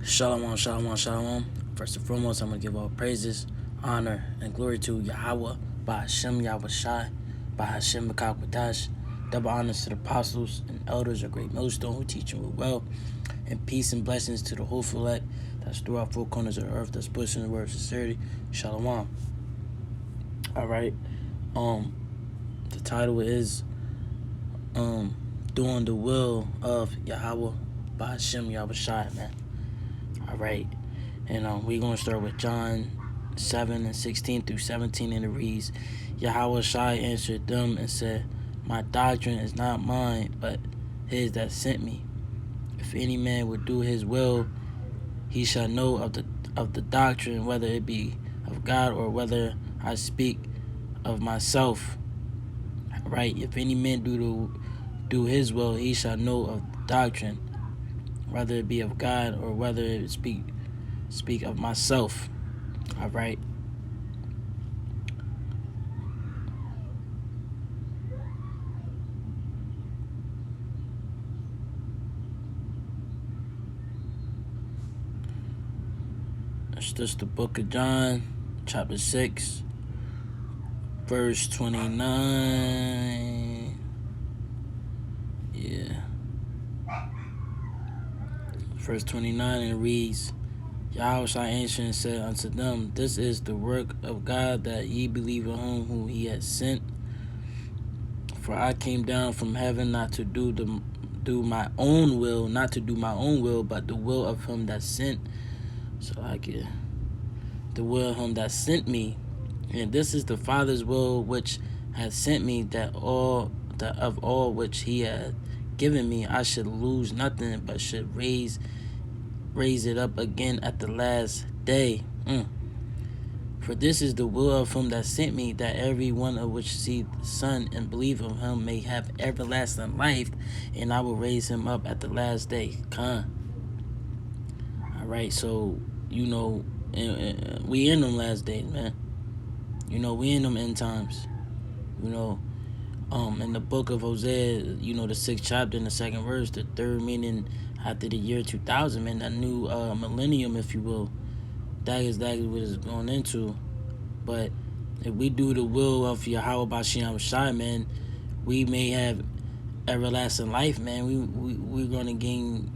Shalom, shalom, shalom. First and foremost, I'm going to give all praises, honor, and glory to Yahawah, Bahasham, Yahawashi, Bahasham, Makakwadash. Double honors to the Apostles and Elders of Great Millstone who teach and well. And peace and blessings to the whole elect that's throughout four corners of the earth that's pushing the word of sincerity. Shalom. All right. The title is Doing the Will of Yahawah, Bahasham, Yahawashi, man. All right. And we're going to start with John 7:16 through 17, and it reads, Yahawashi answered them and said, My doctrine is not mine, but his that sent me. If any man would do his will, he shall know of the doctrine, whether it be of God or whether I speak of myself. Right? If any man do his will, he shall know of the doctrine, whether it be of God or whether it speak of myself. All right. It's just the book of John, chapter 6, verse 29. Yeah. Verse 29, and it reads, Yahawashi answered and said unto them, This is the work of God, that ye believe in him whom he has sent. For I came down from heaven not to do my own will, but the will of him that sent. So the will of him that sent me. And this is the Father's will which hath sent me, that of all which he hath given me I should lose nothing, but should raise it up again at the last day. For this is the will of him that sent me, that every one of which see the Son and believe on him may have everlasting life, and I will raise him up at the last day. All right, so we in them last days, man. We in them end times. In the book of Hosea, the 6th chapter and the 2nd verse, the third meaning after the year 2000, man, that new millennium, if you will. That is exactly what it's going into. But if we do the will of Yahawah Bahasham Shai, man, we may have everlasting life, man. We're gonna gain,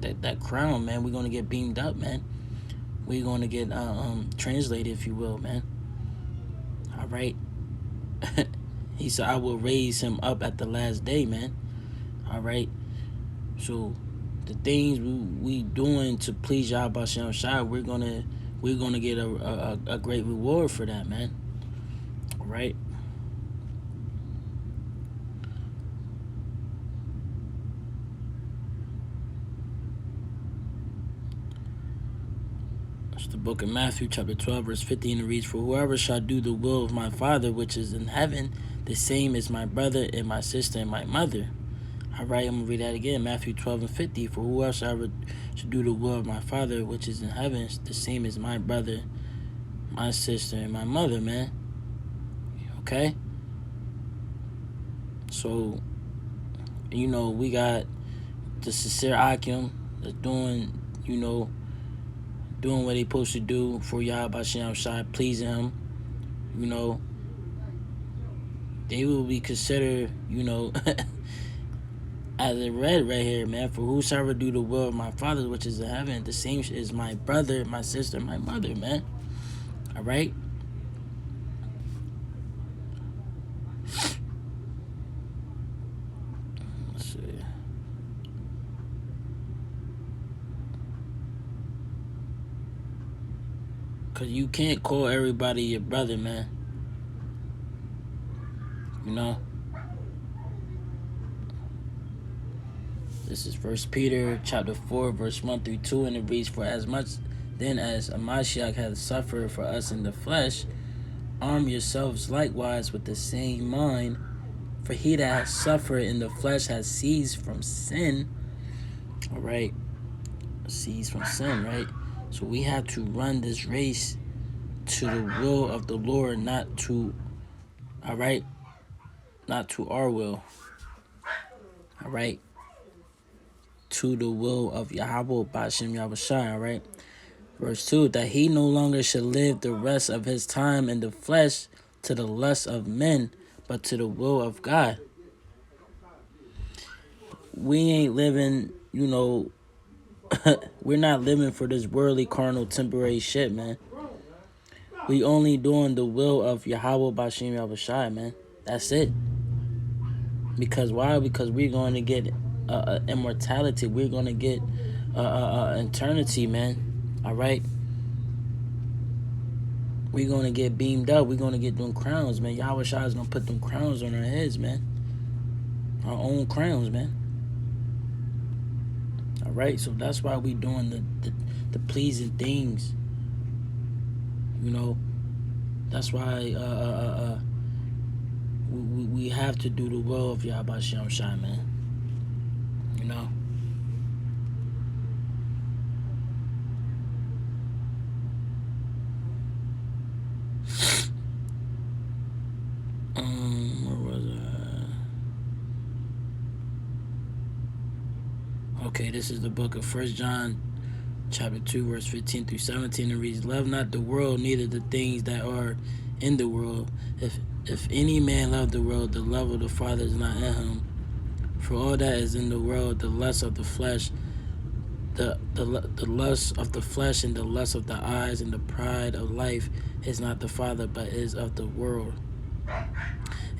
that crown, man. We're gonna get beamed up, man. We're gonna get translated, if you will, man. All right. He said, I will raise him up at the last day, man. All right. So the things we doing to please Yahawah Bahasham Shai, we're gonna get a great reward for that, man. All right. It's the book of Matthew, chapter 12, verse 15, and reads, For whoever shall do the will of my Father which is in heaven, the same is my brother and my sister and my mother. All right, I'm going to read that again. Matthew 12 and 50. For whoever should do the will of my Father which is in heaven, the same is my brother, my sister, and my mother, man. Okay? So, we got the sincere Akim that's doing what they supposed to do for Yahawashi Bahasham Shai, pleasing him. They will be considered, as it read right here, man, for whosoever do the will of my Father which is in heaven, the same is my brother, my sister, my mother, man. All right? Let's see. Because you can't call everybody your brother, man. This is 1 Peter chapter 4, verse 1 through 2, and it reads, For as much then as Mashiach hath suffered for us in the flesh, arm yourselves likewise with the same mind. For he that has suffered in the flesh has ceased from sin. All right. Ceased from sin, right? So we have to run this race to the will of the Lord, not to our will. All right. to the will of Yahawah, Bahasham, Yahawashi, all right? Verse 2, that he no longer should live the rest of his time in the flesh to the lust of men, but to the will of God. We ain't living, we're not living for this worldly, carnal, temporary shit, man. We only doing the will of Yahawah, Bahasham, Yahawashi, man. That's it. Because why? Because we're going to get immortality. We're going to get eternity, man. All right? We're going to get beamed up. We're going to get them crowns, man. Yahawashi is going to put them crowns on our heads, man. Our own crowns, man. All right? So that's why we doing the pleasing things. That's why we have to do the will of Yahawashi, man. Where was I? Okay, this is the book of 1 John chapter 2, verse 15 through 17. It reads, love not the world, neither the things that are in the world. If any man love the world, the love of the Father is not in him. For all that is in the world, the lust of the flesh, the lust of the flesh, and the lust of the eyes, and the pride of life is not the Father, but is of the world.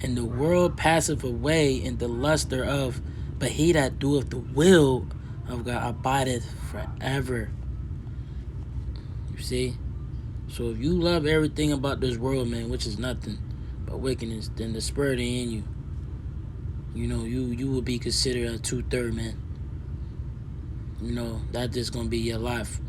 And the world passeth away, and the lust thereof, but he that doeth the will of God abideth forever. You see? So if you love everything about this world, man, which is nothing but wickedness, then the spirit ain't in you. You will be considered a 2/3, man. That's just gonna be your life.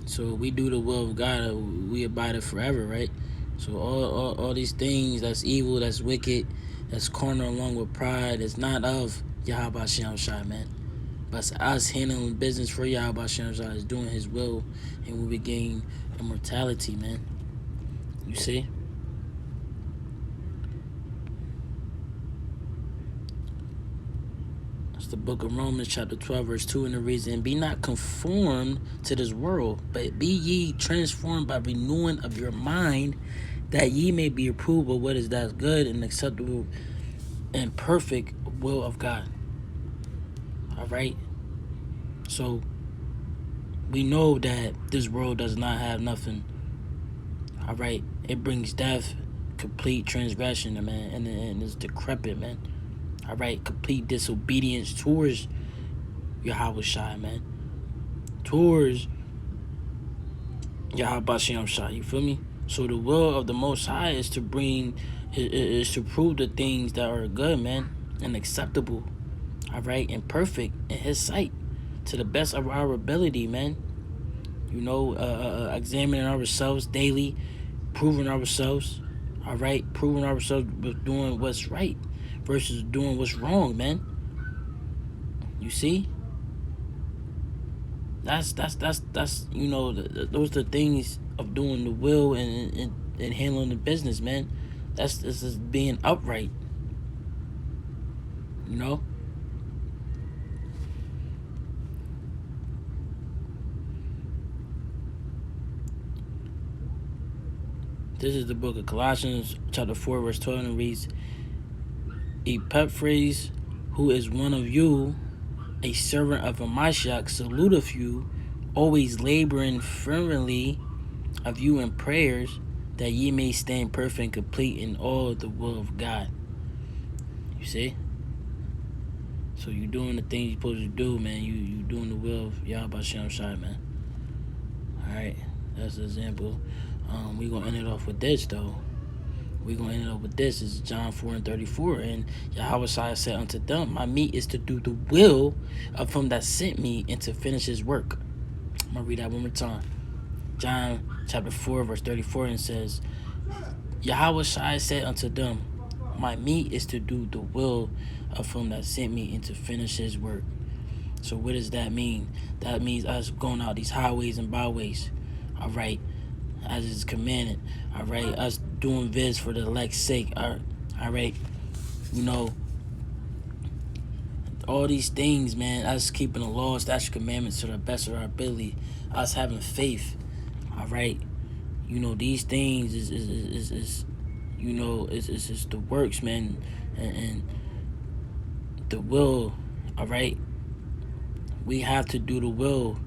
So we do the will of God, we abide it forever, right? So all these things that's evil, that's wicked, that's carnal, along with pride, is not of Yahawashi, man. But us handling business for Yahawashi is doing his will, and we will gain immortality, man. You see? It's the book of Romans chapter 12, verse 2, and it reads, and be not conformed to this world, but be ye transformed by renewing of your mind, that ye may be approved of what is that good and acceptable and perfect will of God. All right? So we know that this world does not have nothing. All right? It brings death, complete transgression, man, and it's decrepit, man. All right? Complete disobedience towards Yahawashi, man. Towards Yahawashi, you feel me? So the will of the Most High is to prove the things that are good, man, and acceptable, all right, and perfect in His sight, to the best of our ability, man. Examining ourselves daily, proving ourselves, all right, proving ourselves with doing what's right versus doing what's wrong, man. You see? That's those are the things of doing the will and handling the business, man. This is being upright. This is the book of Colossians chapter 4, verse 12, and it reads, Epaphras, who is one of you, a servant of Mashiach, saluteth you, always laboring fervently of you in prayers, that ye may stand perfect and complete in all the will of God. You see? So you doing the things you're supposed to do, man. You doing the will of Yahawashi, man. Alright, that's an example. We're going to end it off with this, though. This is John 4:34. And Yahawashi said unto them, my meat is to do the will of him that sent me, and to finish his work. I'm going to read that one more time. John chapter 4, verse 34, and says, Yahawashi said unto them, my meat is to do the will of him that sent me, and to finish his work. So what does that mean? That means us going out these highways and byways, all right, as is commanded, all right, us doing this for the elect's sake, all right, All these things, man, us keeping the law, statute, commandments to the best of our ability, us having faith, all right? You know, these things is you know, is the works, man, and the will, all right? We have to do the will,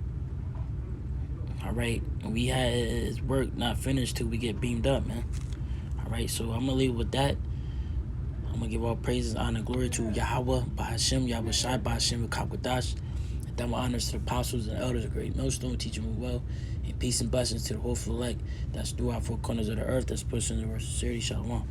all right? And we had his work not finished till we get beamed up, man. All right, so I'm going to leave with that. I'm going to give all praises, honor, glory to Yahawah, Bahasham, Yahawashi, Bahasham, Kakwadash. And double honors to the apostles and elders of Great Millstone, teaching them well. And peace and blessings to the whole elect that's throughout four corners of the earth that's pushing the word of sincerity. Shalom.